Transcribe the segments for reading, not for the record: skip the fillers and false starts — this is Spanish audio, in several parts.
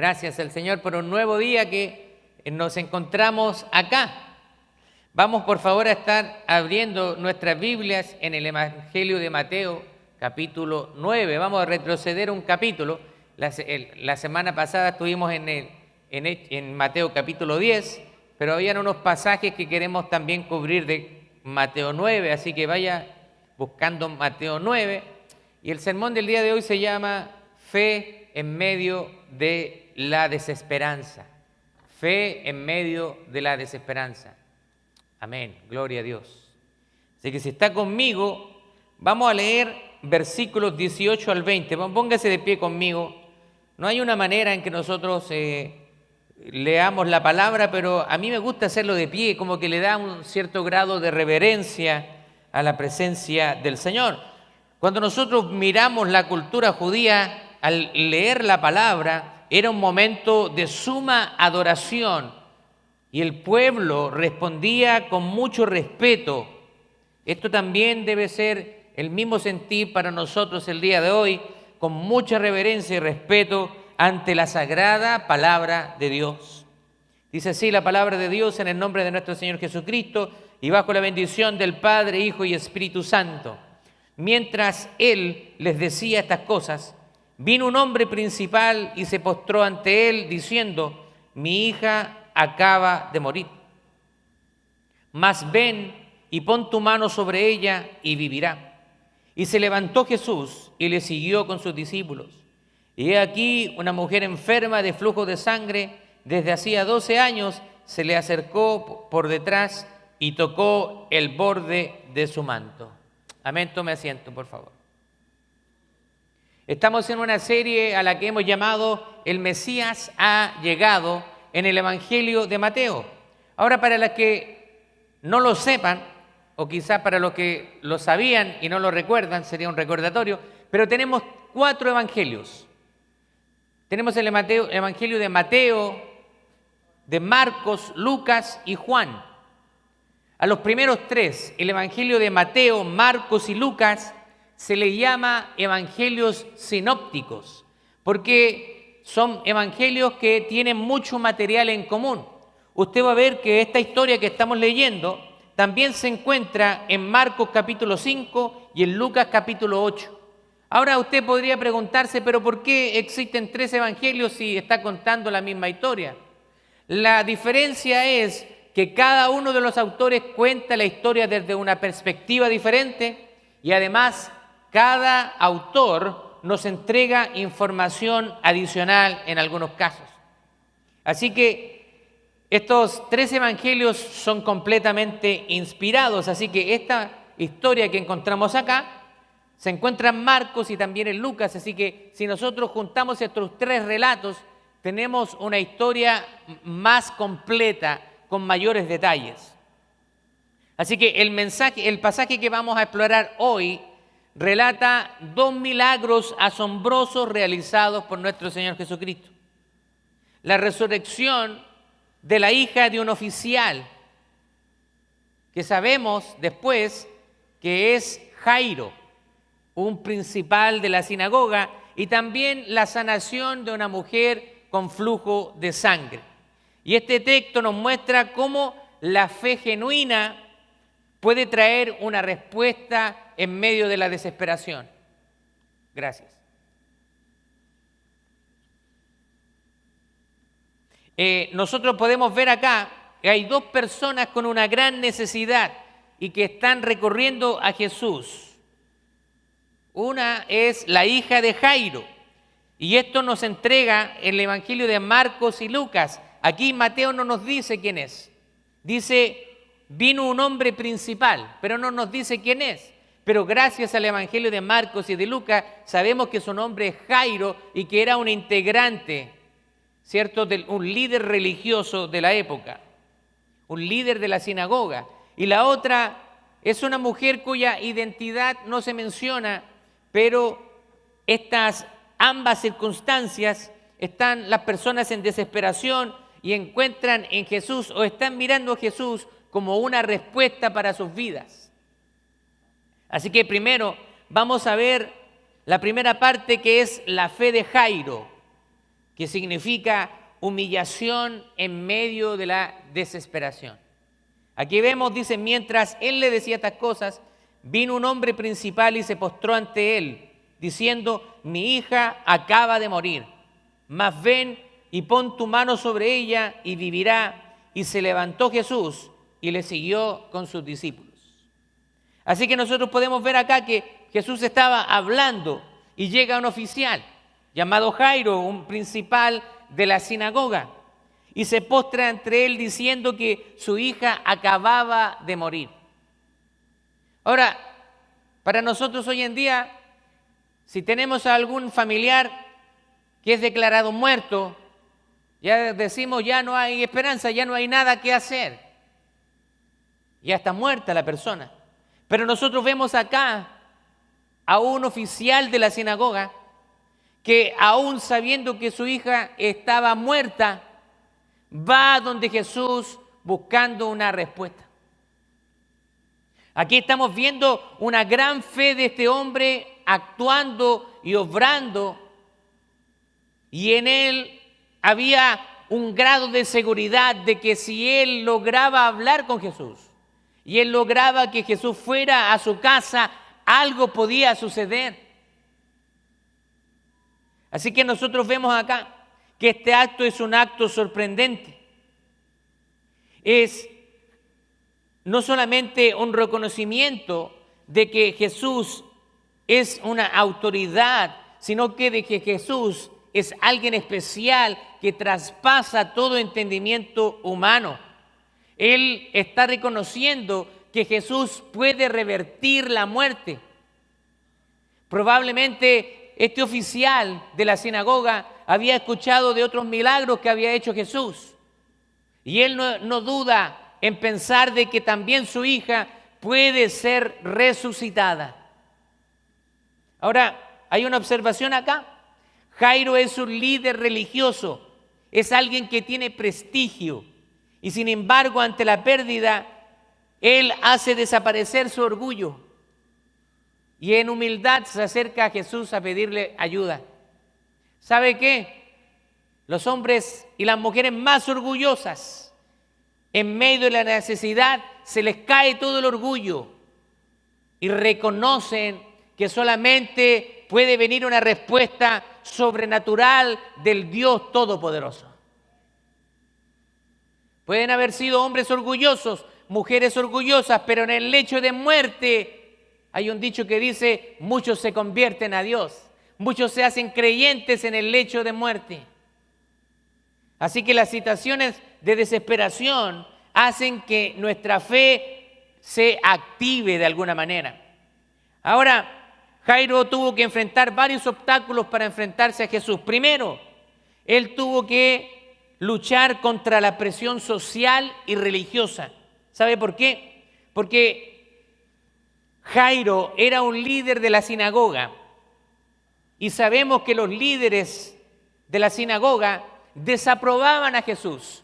Gracias al Señor por un nuevo día que nos encontramos acá. Vamos por favor a estar abriendo nuestras Biblias en el Evangelio de Mateo, capítulo 9. Vamos a retroceder un capítulo. La semana pasada estuvimos en Mateo capítulo 10, pero habían unos pasajes que queremos también cubrir de Mateo 9, así que vaya buscando Mateo 9. Y el sermón del día de hoy se llama Fe en medio de la desesperanza. Fe en medio de la desesperanza. Amén, gloria a Dios. Así que si está conmigo, vamos a leer versículos 18 al 20. Póngase de pie conmigo. No hay una manera en que nosotros leamos la palabra, pero a mí me gusta hacerlo de pie, como que le da un cierto grado de reverencia a la presencia del Señor. Cuando nosotros miramos la cultura judía, al leer la palabra, era un momento de suma adoración y el pueblo respondía con mucho respeto. Esto también debe ser el mismo sentir para nosotros el día de hoy, con mucha reverencia y respeto ante la sagrada palabra de Dios. Dice así la palabra de Dios en el nombre de nuestro Señor Jesucristo y bajo la bendición del Padre, Hijo y Espíritu Santo. Mientras Él les decía estas cosas, vino un hombre principal y se postró ante Él diciendo: mi hija acaba de morir, mas ven y pon tu mano sobre ella y vivirá. Y se levantó Jesús y le siguió con sus discípulos. Y he aquí una mujer enferma de flujo de sangre desde hacía 12 años se le acercó por detrás y tocó el borde de su manto. Amén, tome asiento, por favor. Estamos en una serie a la que hemos llamado El Mesías ha llegado en el Evangelio de Mateo. Ahora, para los que no lo sepan, o quizás para los que lo sabían y no lo recuerdan, sería un recordatorio, pero tenemos 4 evangelios. Tenemos el Evangelio de Mateo, de Marcos, Lucas y Juan. A los primeros 3, el Evangelio de Mateo, Marcos y Lucas, se le llama evangelios sinópticos, porque son evangelios que tienen mucho material en común. Usted va a ver que esta historia que estamos leyendo también se encuentra en Marcos capítulo 5 y en Lucas capítulo 8. Ahora usted podría preguntarse, ¿pero por qué existen 3 evangelios si está contando la misma historia? La diferencia es que cada uno de los autores cuenta la historia desde una perspectiva diferente y además cada autor nos entrega información adicional en algunos casos. Así que estos 3 evangelios son completamente inspirados, así que esta historia que encontramos acá se encuentra en Marcos y también en Lucas, así que si nosotros juntamos estos 3 relatos, tenemos una historia más completa, con mayores detalles. Así que el pasaje que vamos a explorar hoy relata 2 milagros asombrosos realizados por nuestro Señor Jesucristo. La resurrección de la hija de un oficial, que sabemos después que es Jairo, un principal de la sinagoga, y también la sanación de una mujer con flujo de sangre. Y este texto nos muestra cómo la fe genuina puede traer una respuesta en medio de la desesperación. Gracias. Nosotros podemos ver acá que hay 2 personas con una gran necesidad y que están recorriendo a Jesús. Una es la hija de Jairo, y esto nos entrega el Evangelio de Marcos y Lucas. Aquí Mateo no nos dice quién es. Dice, vino un hombre principal, pero no nos dice quién es. Pero gracias al Evangelio de Marcos y de Lucas, sabemos que su nombre es Jairo y que era un integrante, ¿cierto?, un líder religioso de la época, un líder de la sinagoga. Y la otra es una mujer cuya identidad no se menciona, pero estas ambas circunstancias están las personas en desesperación y encuentran en Jesús o están mirando a Jesús como una respuesta para sus vidas. Así que primero vamos a ver la primera parte, que es la fe de Jairo. que significa humillación en medio de la desesperación. Aquí vemos, dice, mientras él le decía estas cosas, vino un hombre principal y se postró ante él, diciendo: mi hija acaba de morir, mas ven y pon tu mano sobre ella y vivirá. Y se levantó Jesús y le siguió con sus discípulos. Así que nosotros podemos ver acá que Jesús estaba hablando y llega un oficial llamado Jairo, un principal de la sinagoga, y se postra entre él diciendo que su hija acababa de morir. Ahora, para nosotros hoy en día, si tenemos a algún familiar que es declarado muerto, ya decimos, ya no hay esperanza, ya no hay nada que hacer. Ya está muerta la persona. Pero nosotros vemos acá a un oficial de la sinagoga que, aún sabiendo que su hija estaba muerta, va donde Jesús buscando una respuesta. Aquí estamos viendo una gran fe de este hombre actuando y obrando, y en él había un grado de seguridad de que si él lograba hablar con Jesús y él lograba que Jesús fuera a su casa, algo podía suceder. Así que nosotros vemos acá que este acto es un acto sorprendente. Es no solamente un reconocimiento de que Jesús es una autoridad, sino que de que Jesús es alguien especial que traspasa todo entendimiento humano. Él está reconociendo que Jesús puede revertir la muerte. Probablemente este oficial de la sinagoga había escuchado de otros milagros que había hecho Jesús. Y él no duda en pensar de que también su hija puede ser resucitada. Ahora, hay una observación acá. Jairo es un líder religioso, es alguien que tiene prestigio y sin embargo ante la pérdida, él hace desaparecer su orgullo y en humildad se acerca a Jesús a pedirle ayuda. ¿Sabe qué? Los hombres y las mujeres más orgullosas, en medio de la necesidad, se les cae todo el orgullo y reconocen que solamente puede venir una respuesta sobrenatural del Dios Todopoderoso. Pueden haber sido hombres orgullosos, mujeres orgullosas, pero en el lecho de muerte hay un dicho que dice: muchos se convierten a Dios, muchos se hacen creyentes en el lecho de muerte. Así que las situaciones de desesperación hacen que nuestra fe se active de alguna manera. Ahora, Jairo tuvo que enfrentar varios obstáculos para enfrentarse a Jesús. Primero, él tuvo que luchar contra la presión social y religiosa. ¿Sabe por qué? Porque Jairo era un líder de la sinagoga y sabemos que los líderes de la sinagoga desaprobaban a Jesús.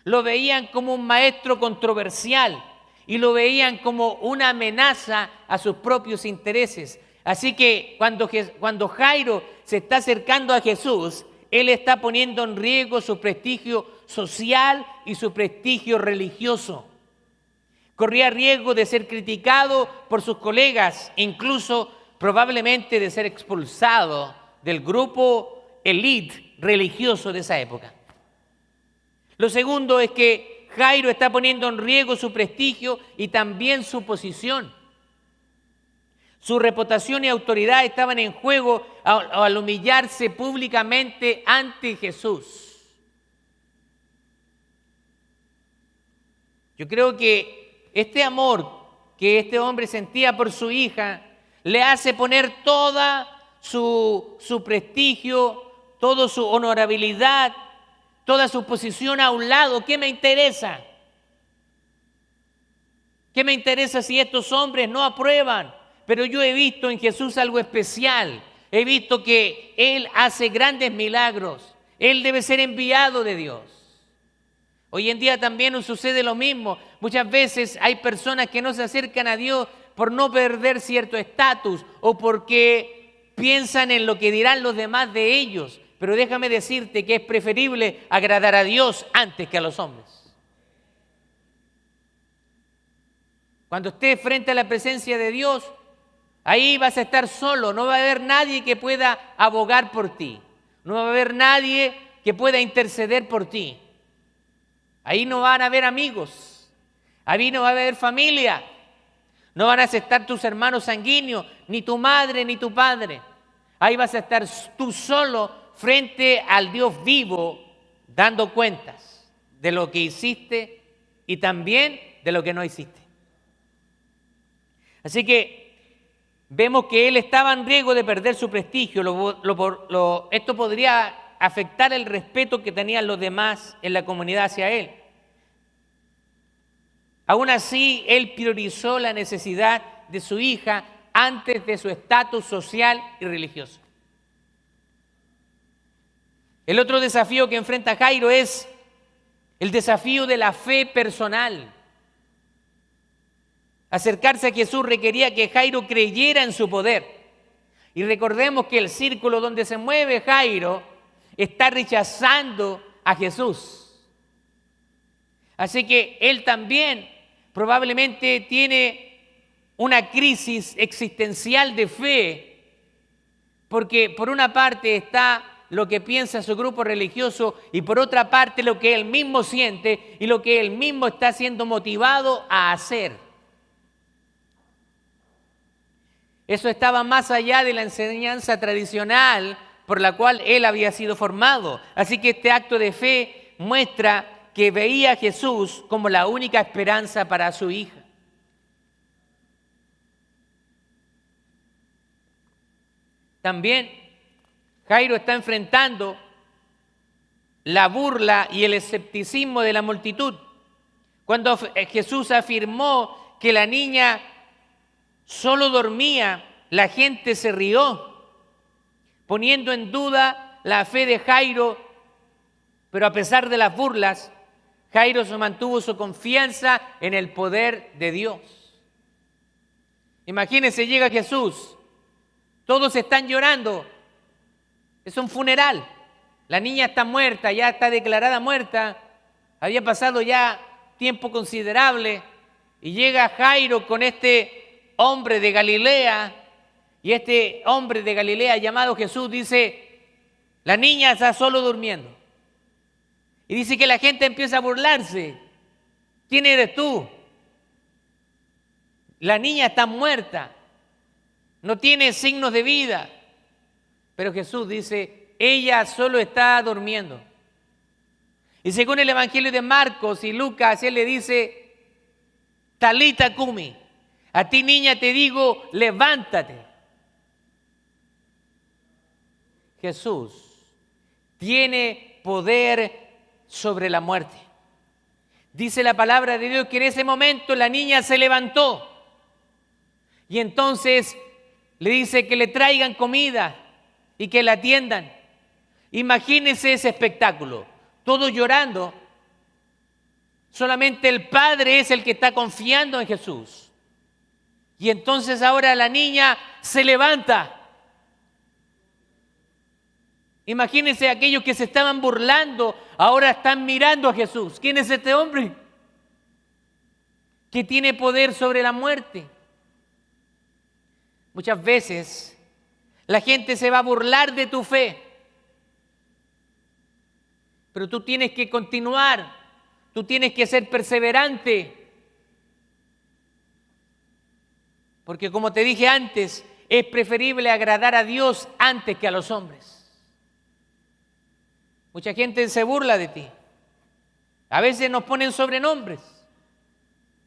Lo veían como un maestro controversial y lo veían como una amenaza a sus propios intereses. Así que cuando Jairo se está acercando a Jesús, él está poniendo en riesgo su prestigio social y su prestigio religioso. Corría riesgo de ser criticado por sus colegas, incluso probablemente de ser expulsado del grupo élite religioso de esa época. Lo segundo es que Jairo está poniendo en riesgo su prestigio y también su posición. Su reputación y autoridad estaban en juego al humillarse públicamente ante Jesús. Yo creo que este amor que este hombre sentía por su hija le hace poner toda su prestigio, toda su honorabilidad, toda su posición a un lado. ¿Qué me interesa? ¿Qué me interesa si estos hombres no aprueban? Pero yo he visto en Jesús algo especial. He visto que Él hace grandes milagros. Él debe ser enviado de Dios. Hoy en día también nos sucede lo mismo. Muchas veces hay personas que no se acercan a Dios por no perder cierto estatus o porque piensan en lo que dirán los demás de ellos. pero déjame decirte que es preferible agradar a Dios antes que a los hombres. Cuando estés frente a la presencia de Dios, ahí vas a estar solo, no va a haber nadie que pueda abogar por ti, no va a haber nadie que pueda interceder por ti. Ahí no van a haber amigos, ahí no va a haber familia, no van a estar tus hermanos sanguíneos, ni tu madre ni tu padre. Ahí vas a estar tú solo frente al Dios vivo, dando cuentas de lo que hiciste y también de lo que no hiciste. Así que vemos que él estaba en riesgo de perder su prestigio. Esto podría afectar el respeto que tenían los demás en la comunidad hacia él. Aún así, él priorizó la necesidad de su hija antes de su estatus social y religioso. El otro desafío que enfrenta Jairo es el desafío de la fe personal. Acercarse a Jesús requería que Jairo creyera en su poder. Y recordemos que el círculo donde se mueve Jairo está rechazando a Jesús. Así que él también probablemente tiene una crisis existencial de fe, porque por una parte está lo que piensa su grupo religioso y por otra parte lo que él mismo siente y lo que él mismo está siendo motivado a hacer. Eso estaba más allá de la enseñanza tradicional por la cual él había sido formado. Así que este acto de fe muestra que veía a Jesús como la única esperanza para su hija. También Jairo está enfrentando la burla y el escepticismo de la multitud. Cuando Jesús afirmó que la niña solo dormía, la gente se rió, poniendo en duda la fe de Jairo, pero a pesar de las burlas, Jairo se mantuvo su confianza en el poder de Dios. Imagínense, llega Jesús, todos están llorando, es un funeral, la niña está muerta, ya está declarada muerta, había pasado ya tiempo considerable, y llega Jairo con este hombre de Galilea, y este hombre de Galilea llamado Jesús dice, la niña está solo durmiendo. Y dice que la gente empieza a burlarse. ¿Quién eres tú? La niña está muerta, no tiene signos de vida. Pero Jesús dice, ella solo está durmiendo. Y según el Evangelio de Marcos y Lucas, él le dice, Talita cumi, a ti niña te digo, levántate. Jesús tiene poder sobre la muerte. Dice la palabra de Dios que en ese momento la niña se levantó. Y entonces le dice que le traigan comida y que la atiendan. Imagínense ese espectáculo, todos llorando. Solamente el padre es el que está confiando en Jesús. Y entonces ahora la niña se levanta. Imagínense aquellos que se estaban burlando, ahora están mirando a Jesús. ¿Quién es este hombre? Que tiene poder sobre la muerte. Muchas veces la gente se va a burlar de tu fe, pero tú tienes que continuar, tú tienes que ser perseverante. Porque como te dije antes, es preferible agradar a Dios antes que a los hombres. Mucha gente se burla de ti. A veces nos ponen sobrenombres.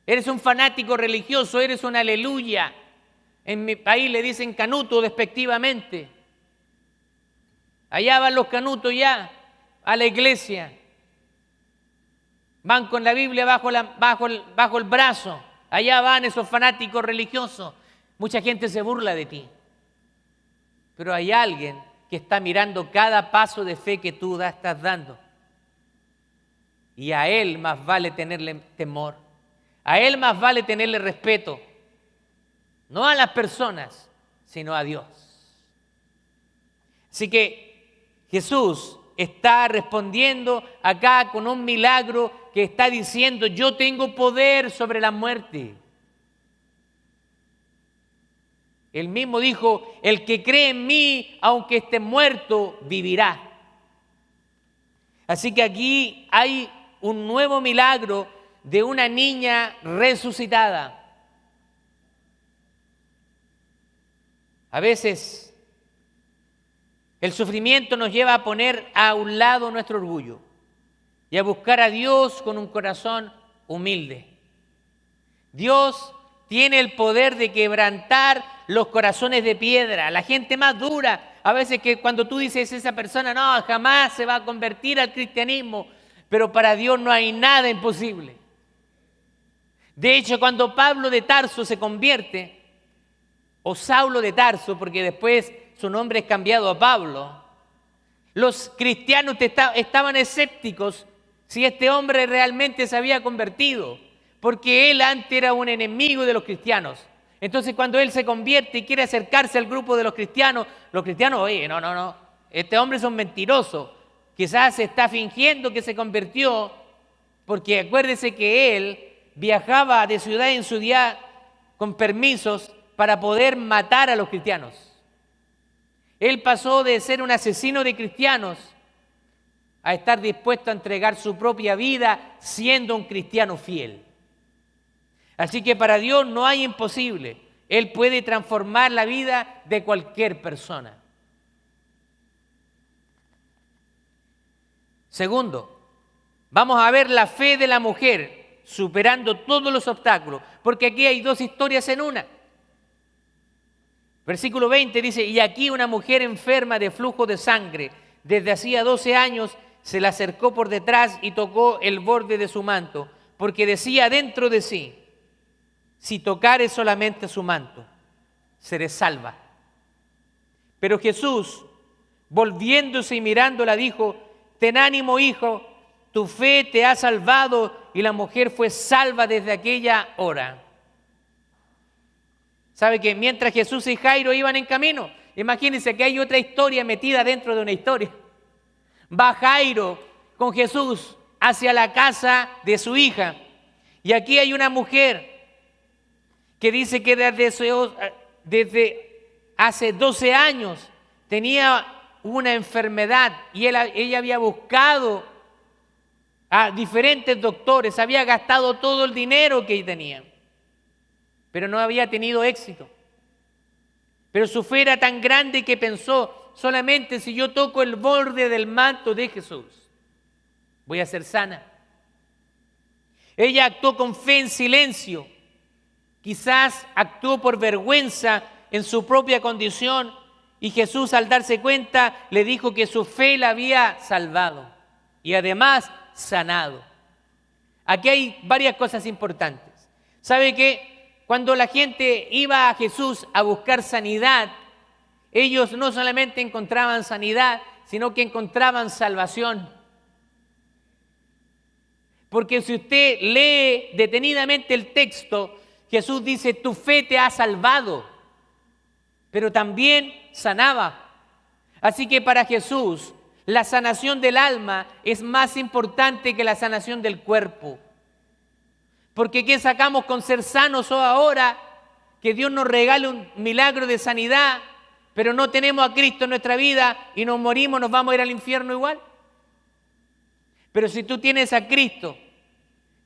Eres un fanático religioso, eres un aleluya. En mi país le dicen canuto despectivamente. Allá van los canutos ya a la iglesia. Van con la Biblia bajo el brazo. Allá van esos fanáticos religiosos. Mucha gente se burla de ti. Pero hay alguien que está mirando cada paso de fe que tú estás dando. Y a él más vale tenerle temor. A él más vale tenerle respeto. No a las personas, sino a Dios. Así que Jesús está respondiendo acá con un milagro que está diciendo: yo tengo poder sobre la muerte. Él mismo dijo: el que cree en mí, aunque esté muerto, vivirá. Así que aquí hay un nuevo milagro de una niña resucitada. A veces el sufrimiento nos lleva a poner a un lado nuestro orgullo y a buscar a Dios con un corazón humilde. Dios tiene el poder de quebrantar los corazones de piedra, la gente más dura. A veces que cuando tú dices esa persona, no, jamás se va a convertir al cristianismo, pero para Dios no hay nada imposible. De hecho, cuando Pablo de Tarso se convierte, o Saulo de Tarso, porque después su nombre es cambiado a Pablo, los cristianos estaban escépticos si este hombre realmente se había convertido, porque él antes era un enemigo de los cristianos. Entonces, cuando él se convierte y quiere acercarse al grupo de los cristianos, oye, no, este hombre es un mentiroso, quizás se está fingiendo que se convirtió, porque acuérdese que él viajaba de ciudad en ciudad con permisos para poder matar a los cristianos. Él pasó de ser un asesino de cristianos a estar dispuesto a entregar su propia vida siendo un cristiano fiel. Así que para Dios no hay imposible. Él puede transformar la vida de cualquier persona. Segundo, vamos a ver la fe de la mujer superando todos los obstáculos, porque aquí hay dos historias en una. Versículo 20 dice: y aquí una mujer enferma de flujo de sangre, desde hacía 12 años, se le acercó por detrás y tocó el borde de su manto, porque decía dentro de sí: si tocare solamente su manto, seré salva. Pero Jesús, volviéndose y mirándola, dijo: ten ánimo, hijo, tu fe te ha salvado. Y la mujer fue salva desde aquella hora. ¿Sabe que mientras Jesús y Jairo iban en camino? Imagínense que hay otra historia metida dentro de una historia. Va Jairo con Jesús hacia la casa de su hija. Y aquí hay una mujer que dice que desde hace 12 años tenía una enfermedad y ella había buscado a diferentes doctores, había gastado todo el dinero que tenía, pero no había tenido éxito. Pero su fe era tan grande que pensó: solamente si yo toco el borde del manto de Jesús, voy a ser sana. Ella actuó con fe en silencio. Quizás actuó por vergüenza en su propia condición, y Jesús, al darse cuenta, le dijo que su fe la había salvado y además sanado. Aquí hay varias cosas importantes. ¿Sabe qué? Cuando la gente iba a Jesús a buscar sanidad, ellos no solamente encontraban sanidad, sino que encontraban salvación. Porque si usted lee detenidamente el texto, Jesús dice: tu fe te ha salvado, pero también sanaba. Así que para Jesús, la sanación del alma es más importante que la sanación del cuerpo. Porque ¿qué sacamos con ser sanos o ahora que Dios nos regale un milagro de sanidad, pero no tenemos a Cristo en nuestra vida y nos morimos, nos vamos a ir al infierno igual? Pero si tú tienes a Cristo,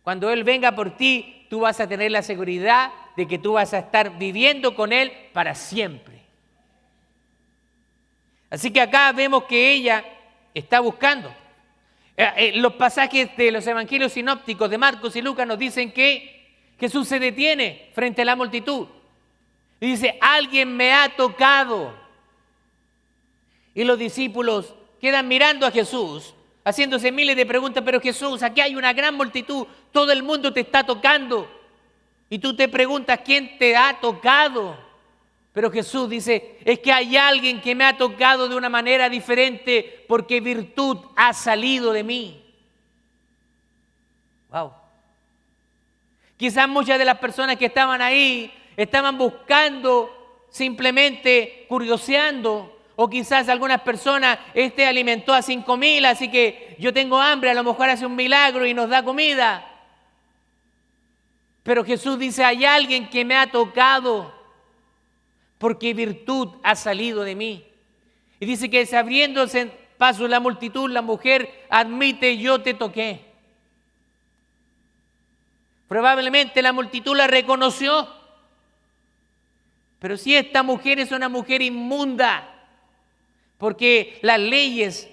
cuando Él venga por ti, tú vas a tener la seguridad de que tú vas a estar viviendo con Él para siempre. Así que acá vemos que ella está buscando. Los pasajes de los evangelios sinópticos de Marcos y Lucas nos dicen que Jesús se detiene frente a la multitud y dice: alguien me ha tocado. Y los discípulos quedan mirando a Jesús, haciéndose miles de preguntas: pero Jesús, aquí hay una gran multitud, todo el mundo te está tocando. Y tú te preguntas: ¿quién te ha tocado? Pero Jesús dice: es que hay alguien que me ha tocado de una manera diferente, porque virtud ha salido de mí. Wow. Quizás muchas de las personas que estaban ahí estaban buscando, simplemente curioseando, O quizás algunas personas, alimentó a 5.000, así que yo tengo hambre, a lo mejor hace un milagro y nos da comida. Pero Jesús dice, hay alguien que me ha tocado, porque virtud ha salido de mí. Y dice que abriéndose paso la multitud, la mujer admite, yo te toqué. Probablemente la multitud la reconoció. Pero si esta mujer es una mujer inmunda, porque las leyes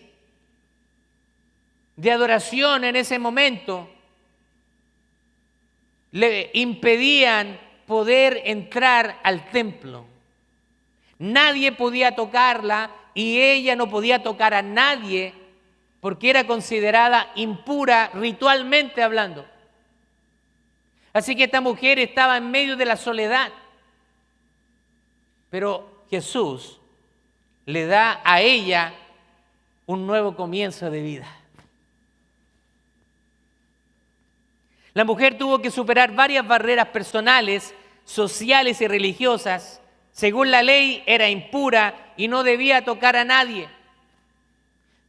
de adoración en ese momento le impedían poder entrar al templo. Nadie podía tocarla y ella no podía tocar a nadie porque era considerada impura ritualmente hablando. Así que esta mujer estaba en medio de la soledad. Pero Jesús le da a ella un nuevo comienzo de vida. La mujer tuvo que superar varias barreras personales, sociales y religiosas. Según la ley, era impura y no debía tocar a nadie.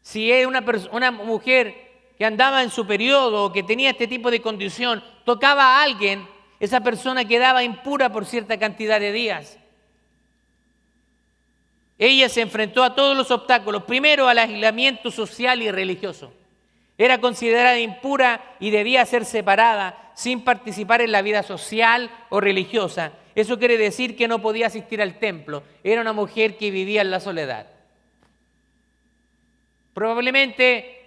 Si es una mujer que andaba en su periodo o que tenía este tipo de condición, tocaba a alguien, esa persona quedaba impura por cierta cantidad de días. Ella se enfrentó a todos los obstáculos. Primero, al aislamiento social y religioso. Era considerada impura y debía ser separada sin participar en la vida social o religiosa. Eso quiere decir que no podía asistir al templo. Era una mujer que vivía en la soledad. Probablemente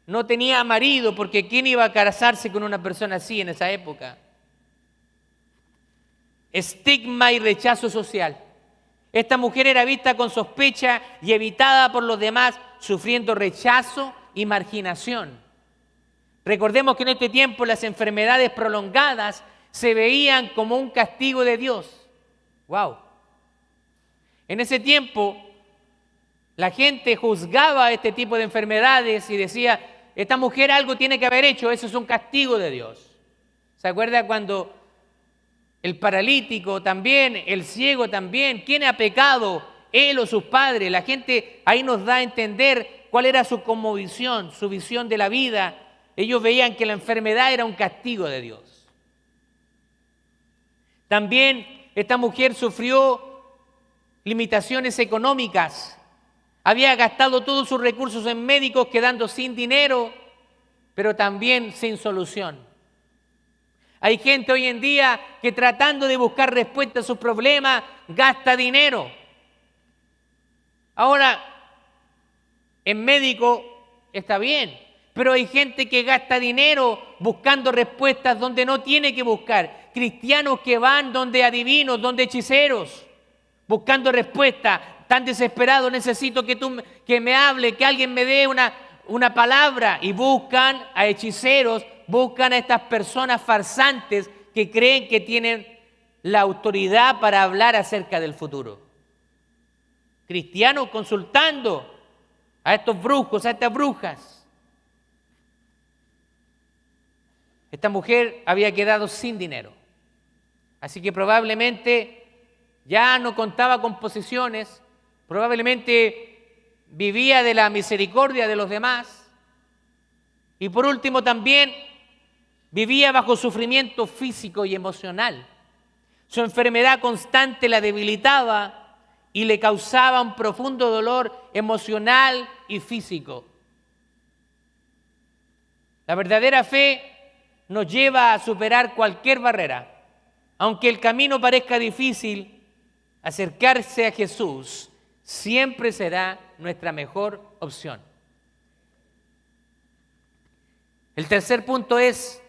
no tenía marido, porque ¿quién iba a casarse con una persona así en esa época? Estigma y rechazo social. Esta mujer era vista con sospecha y evitada por los demás, sufriendo rechazo y marginación. Recordemos que en este tiempo las enfermedades prolongadas se veían como un castigo de Dios. ¡Wow! En ese tiempo la gente juzgaba este tipo de enfermedades y decía, esta mujer algo tiene que haber hecho, eso es un castigo de Dios. ¿Se acuerda cuando el paralítico también, el ciego también, quién ha pecado, él o sus padres? La gente ahí nos da a entender cuál era su cosmovisión, su visión de la vida. Ellos veían que la enfermedad era un castigo de Dios. También esta mujer sufrió limitaciones económicas. Había gastado todos sus recursos en médicos, quedando sin dinero, pero también sin solución. Hay gente hoy en día que tratando de buscar respuesta a sus problemas, gasta dinero. Ahora, en médico está bien, pero hay gente que gasta dinero buscando respuestas donde no tiene que buscar. Cristianos que van donde adivinos, donde hechiceros, buscando respuestas. Tan desesperado, necesito que me hable, que alguien me dé una palabra. Y buscan a hechiceros, buscan a estas personas farsantes que creen que tienen la autoridad para hablar acerca del futuro. Cristianos consultando a estos brujos, a estas brujas. Esta mujer había quedado sin dinero. Así que probablemente ya no contaba con posesiones. Probablemente vivía de la misericordia de los demás. Y por último también vivía bajo sufrimiento físico y emocional. Su enfermedad constante la debilitaba y le causaba un profundo dolor emocional y físico. La verdadera fe nos lleva a superar cualquier barrera. Aunque el camino parezca difícil, acercarse a Jesús siempre será nuestra mejor opción. El tercer punto es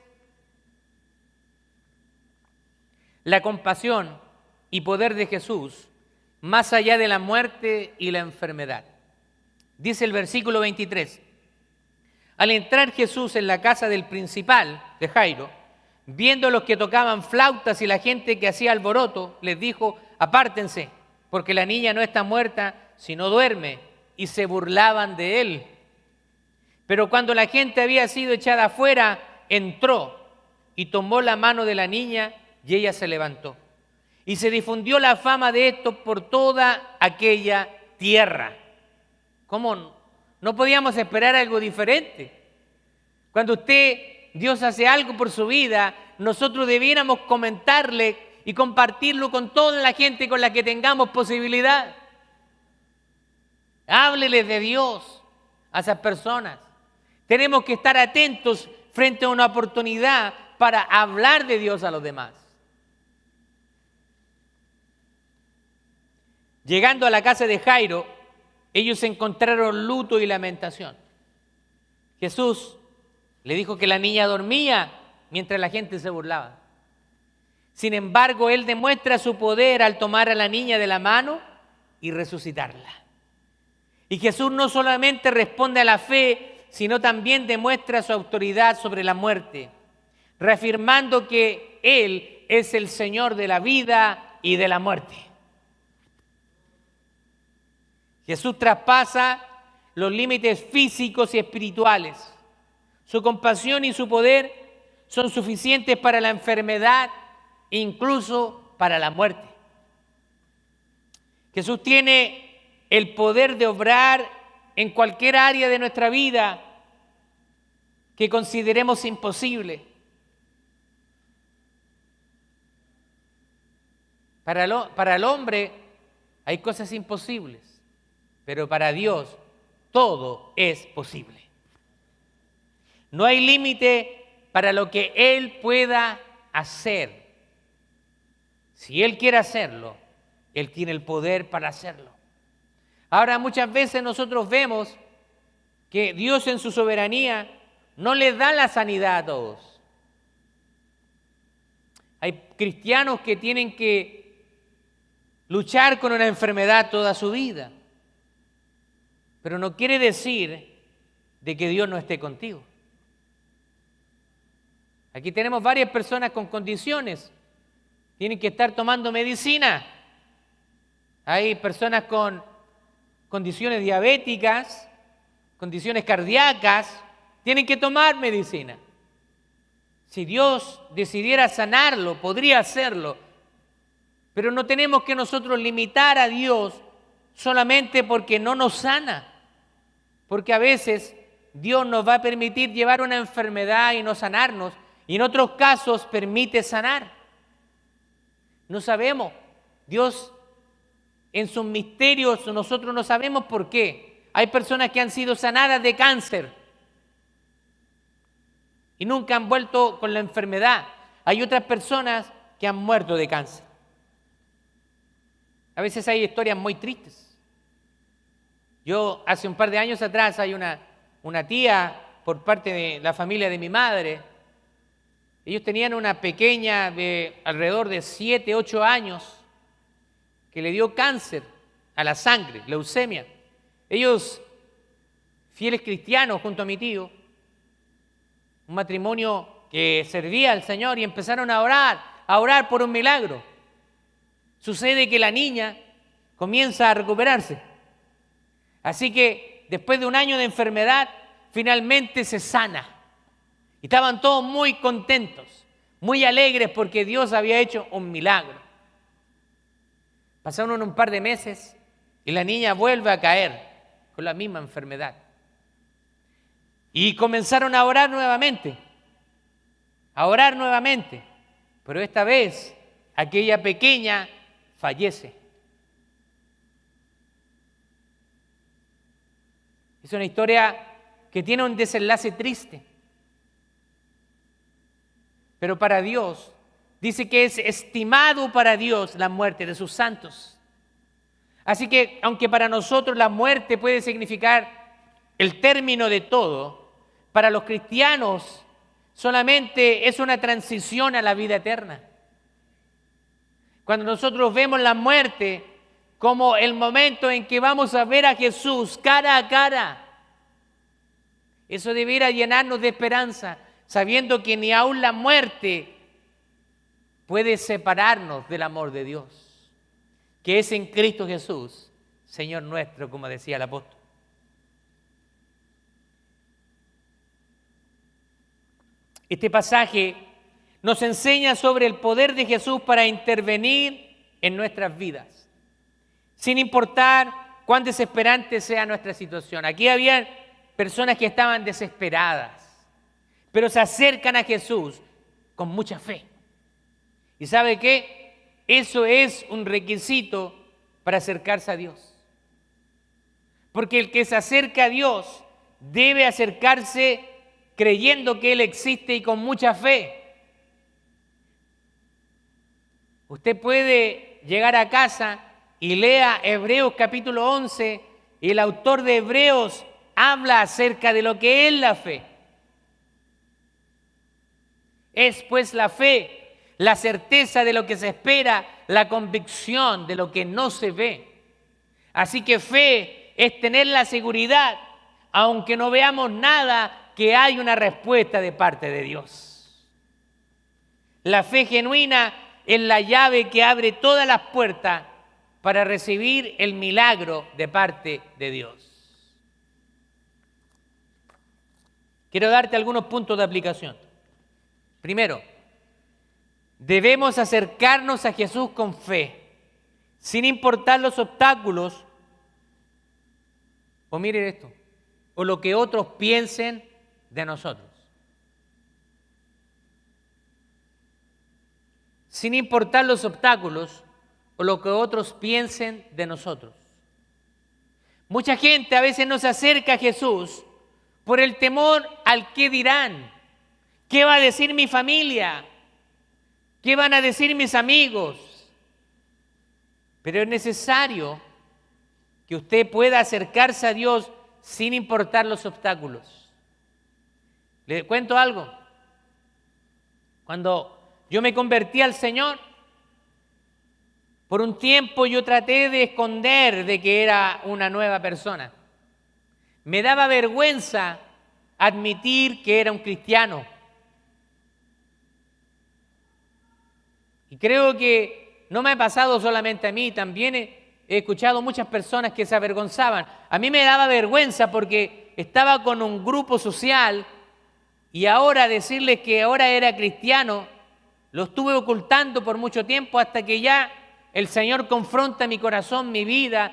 la compasión y poder de Jesús más allá de la muerte y la enfermedad. Dice el versículo 23, al entrar Jesús en la casa del principal de Jairo, viendo a los que tocaban flautas y la gente que hacía alboroto, les dijo, apártense, porque la niña no está muerta, sino duerme, y se burlaban de él. Pero cuando la gente había sido echada afuera, entró y tomó la mano de la niña y ella se levantó. Y se difundió la fama de esto por toda aquella tierra. ¿Cómo no podíamos esperar algo diferente? Cuando Dios hace algo por su vida, nosotros debiéramos comentarle y compartirlo con toda la gente con la que tengamos posibilidad. Hábleles de Dios a esas personas. Tenemos que estar atentos frente a una oportunidad para hablar de Dios a los demás. Llegando a la casa de Jairo, ellos encontraron luto y lamentación. Jesús le dijo que la niña dormía mientras la gente se burlaba. Sin embargo, Él demuestra su poder al tomar a la niña de la mano y resucitarla. Y Jesús no solamente responde a la fe, sino también demuestra su autoridad sobre la muerte, reafirmando que Él es el Señor de la vida y de la muerte. Jesús traspasa los límites físicos y espirituales. Su compasión y su poder son suficientes para la enfermedad e incluso para la muerte. Jesús tiene el poder de obrar en cualquier área de nuestra vida que consideremos imposible. Para el hombre hay cosas imposibles, pero para Dios todo es posible. No hay límite para lo que Él pueda hacer. Si Él quiere hacerlo, Él tiene el poder para hacerlo. Ahora, muchas veces nosotros vemos que Dios en su soberanía no le da la sanidad a todos. Hay cristianos que tienen que luchar con una enfermedad toda su vida. Pero no quiere decir de que Dios no esté contigo. Aquí tenemos varias personas con condiciones. Tienen que estar tomando medicina. Hay personas con condiciones diabéticas, condiciones cardíacas, tienen que tomar medicina. Si Dios decidiera sanarlo, podría hacerlo, pero no tenemos que nosotros limitar a Dios solamente porque no nos sana, porque a veces Dios nos va a permitir llevar una enfermedad y no sanarnos, y en otros casos permite sanar. No sabemos, Dios en sus misterios nosotros no sabemos por qué. Hay personas que han sido sanadas de cáncer y nunca han vuelto con la enfermedad. Hay otras personas que han muerto de cáncer. A veces hay historias muy tristes. Yo hace un par de años atrás hay una tía por parte de la familia de mi madre. Ellos tenían una pequeña de alrededor de 7, 8 años que le dio cáncer a la sangre, leucemia. Ellos, fieles cristianos junto a mi tío, un matrimonio que servía al Señor y empezaron a orar por un milagro. Sucede que la niña comienza a recuperarse. Así que después de un año de enfermedad, finalmente se sana. Y estaban todos muy contentos, muy alegres porque Dios había hecho un milagro. Pasaron un par de meses y la niña vuelve a caer con la misma enfermedad. Y comenzaron a orar nuevamente, pero esta vez aquella pequeña fallece. Es una historia que tiene un desenlace triste, pero para Dios, dice que es estimado para Dios la muerte de sus santos. Así que, aunque para nosotros la muerte puede significar el término de todo, para los cristianos solamente es una transición a la vida eterna. Cuando nosotros vemos la muerte como el momento en que vamos a ver a Jesús cara a cara, eso debiera llenarnos de esperanza, sabiendo que ni aún la muerte puede separarnos del amor de Dios, que es en Cristo Jesús, Señor nuestro, como decía el apóstol. Este pasaje nos enseña sobre el poder de Jesús para intervenir en nuestras vidas, sin importar cuán desesperante sea nuestra situación. Aquí había personas que estaban desesperadas, pero se acercan a Jesús con mucha fe. ¿Y sabe qué? Eso es un requisito para acercarse a Dios. Porque el que se acerca a Dios debe acercarse creyendo que Él existe y con mucha fe. Usted puede llegar a casa y lea Hebreos capítulo 11 y el autor de Hebreos habla acerca de lo que es la fe. Es pues la fe, la certeza de lo que se espera, la convicción de lo que no se ve. Así que fe es tener la seguridad, aunque no veamos nada, que hay una respuesta de parte de Dios. La fe genuina es la llave que abre todas las puertas para recibir el milagro de parte de Dios. Quiero darte algunos puntos de aplicación. Primero, debemos acercarnos a Jesús con fe, sin importar los obstáculos, o miren esto, o lo que otros piensen de nosotros. Sin importar los obstáculos o lo que otros piensen de nosotros. Mucha gente a veces no se acerca a Jesús por el temor al qué dirán. ¿Qué va a decir mi familia? ¿Qué van a decir mis amigos? Pero es necesario que usted pueda acercarse a Dios sin importar los obstáculos. Le cuento algo. Cuando yo me convertí al Señor, por un tiempo yo traté de esconder de que era una nueva persona. Me daba vergüenza admitir que era un cristiano. Y creo que no me ha pasado solamente a mí, también he escuchado muchas personas que se avergonzaban. A mí me daba vergüenza porque estaba con un grupo social y ahora decirles que ahora era cristiano, lo estuve ocultando por mucho tiempo hasta que ya el Señor confronta mi corazón, mi vida,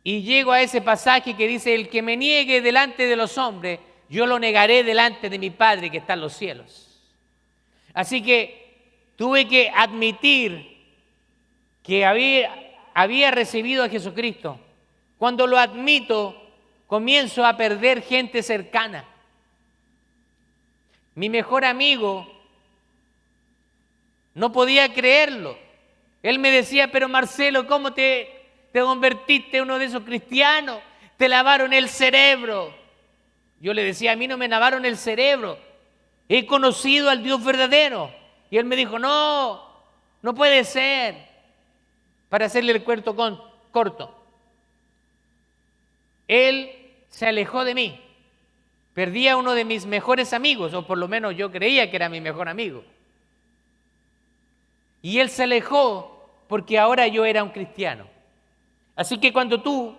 y llego a ese pasaje que dice: el que me niegue delante de los hombres, yo lo negaré delante de mi Padre que está en los cielos. Así que tuve que admitir que había recibido a Jesucristo. Cuando lo admito, comienzo a perder gente cercana. Mi mejor amigo no podía creerlo. Él me decía: pero Marcelo, ¿cómo te convertiste en uno de esos cristianos? Te lavaron el cerebro. Yo le decía: a mí no me lavaron el cerebro. He conocido al Dios verdadero. Y él me dijo: no puede ser. Para hacerle el cuento corto, él se alejó de mí. Perdí a uno de mis mejores amigos, o por lo menos yo creía que era mi mejor amigo. Y él se alejó porque ahora yo era un cristiano. Así que cuando tú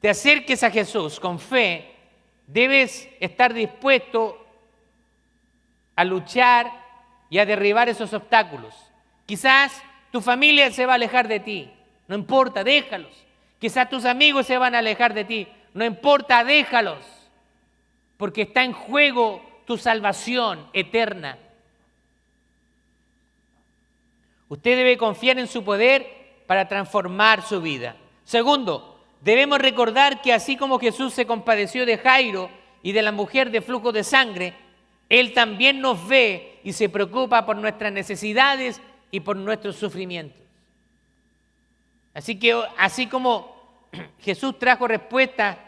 te acerques a Jesús con fe, debes estar dispuesto a luchar y a derribar esos obstáculos. Quizás tu familia se va a alejar de ti, no importa, déjalos. Quizás tus amigos se van a alejar de ti, no importa, déjalos. Porque está en juego tu salvación eterna. Usted debe confiar en su poder para transformar su vida. Segundo, debemos recordar que así como Jesús se compadeció de Jairo y de la mujer de flujo de sangre, Él también nos ve y se preocupa por nuestras necesidades y por nuestros sufrimientos. Así que, así como Jesús trajo respuesta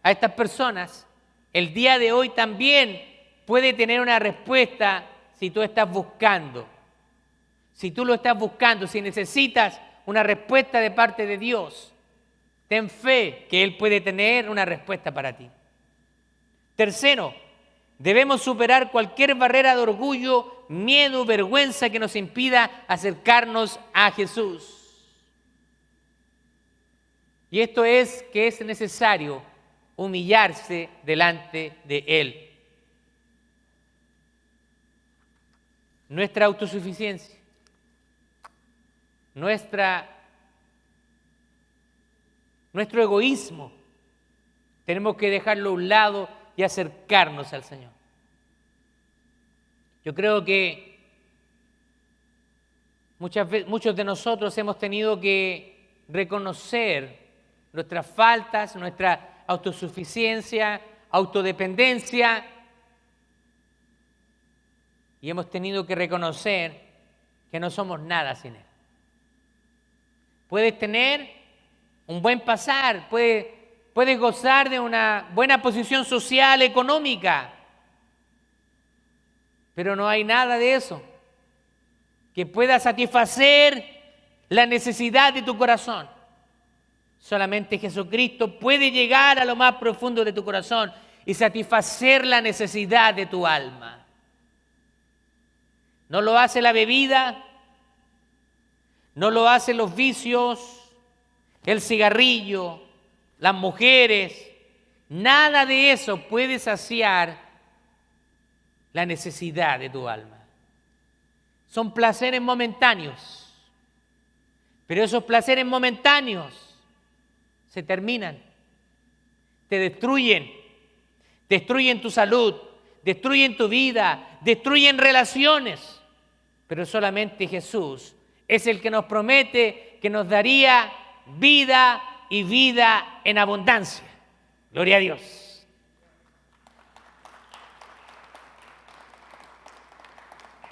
a estas personas, el día de hoy también puede tener una respuesta si tú estás buscando. Si tú lo estás buscando, si necesitas una respuesta de parte de Dios, ten fe que Él puede tener una respuesta para ti. Tercero, debemos superar cualquier barrera de orgullo, miedo, vergüenza que nos impida acercarnos a Jesús. Y esto es que es necesario humillarse delante de Él. Nuestra autosuficiencia, nuestra nuestro egoísmo. Tenemos que dejarlo a un lado y acercarnos al Señor. Yo creo que muchos de nosotros hemos tenido que reconocer nuestras faltas, nuestra autosuficiencia, autodependencia, y hemos tenido que reconocer que no somos nada sin Él. Puedes tener un buen pasar, puedes gozar de una buena posición social, económica, pero no hay nada de eso que pueda satisfacer la necesidad de tu corazón. Solamente Jesucristo puede llegar a lo más profundo de tu corazón y satisfacer la necesidad de tu alma. No lo hace la bebida, no lo hacen los vicios, el cigarrillo, las mujeres. Nada de eso puede saciar la necesidad de tu alma. Son placeres momentáneos, pero esos placeres momentáneos se terminan, te destruyen tu salud, destruyen tu vida, destruyen relaciones, pero solamente Jesús es el que nos promete que nos daría vida y vida en abundancia. Gloria a Dios.